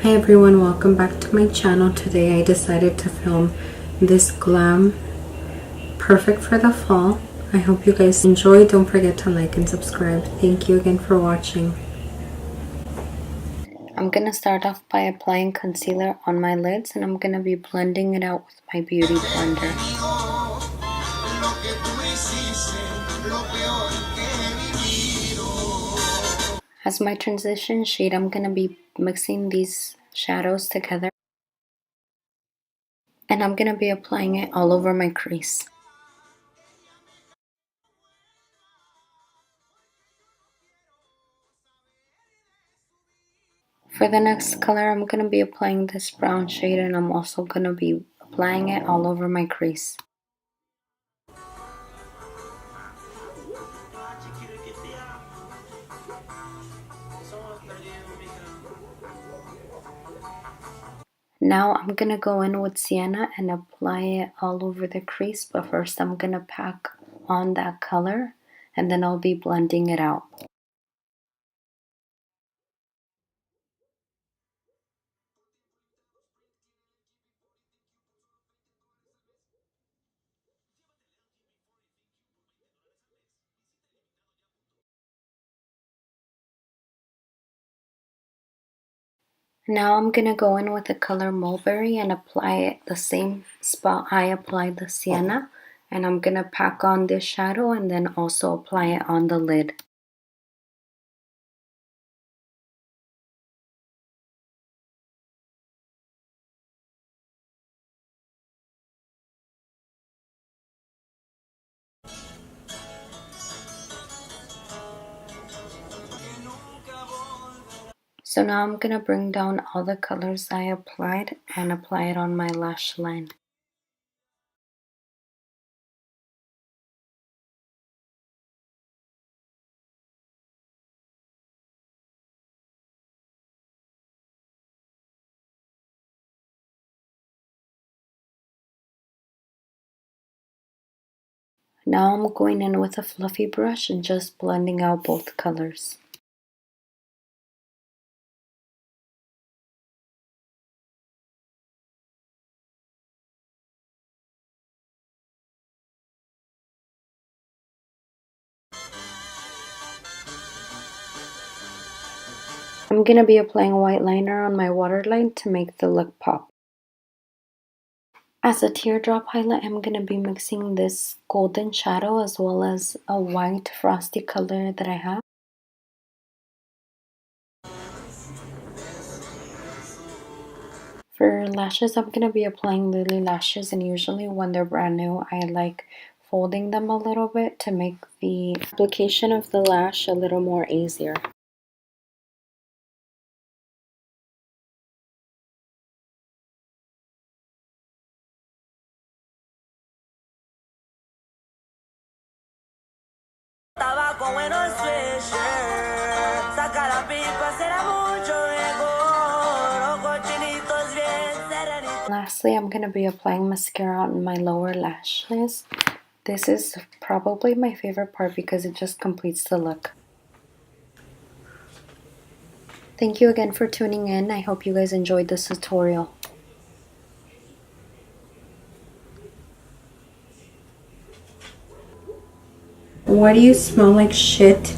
Hi everyone, welcome back to my channel. Today I decided to film this glam perfect for the fall. I hope you guys enjoy. Don't forget to like and subscribe. Thank you again for watching. I'm gonna start off by applying concealer on my lids, and I'm gonna be blending it out with my beauty blender. As my transition shade, I'm gonna be mixing these shadows together, and I'm gonna be applying it all over my crease. For the next color, I'm going to be applying this brown shade, and I'm also going to be applying it all over my crease. Now I'm going to go in with Sienna and apply it all over the crease, but first I'm going to pack on that color, and then I'll be blending it out. Now I'm going to go in with the color Mulberry and apply it the same spot I applied the Sienna, and I'm going to pack on this shadow and then also apply it on the lid. So now I'm going to bring down all the colors I applied and apply it on my lash line. Now I'm going in with a fluffy brush and just blending out both colors. I'm going to be applying a white liner on my waterline to make the look pop. As a teardrop highlight, I'm going to be mixing this golden shadow as well as a white frosty color that I have. For lashes, I'm going to be applying Lily Lashes, and usually when they're brand new, I like folding them a little bit to make the application of the lash a little more easier. Lastly, I'm going to be applying mascara on my lower lashes. This is probably my favorite part because it just completes the look. Thank you again for tuning in. I hope you guys enjoyed this tutorial. Why do you smell like shit?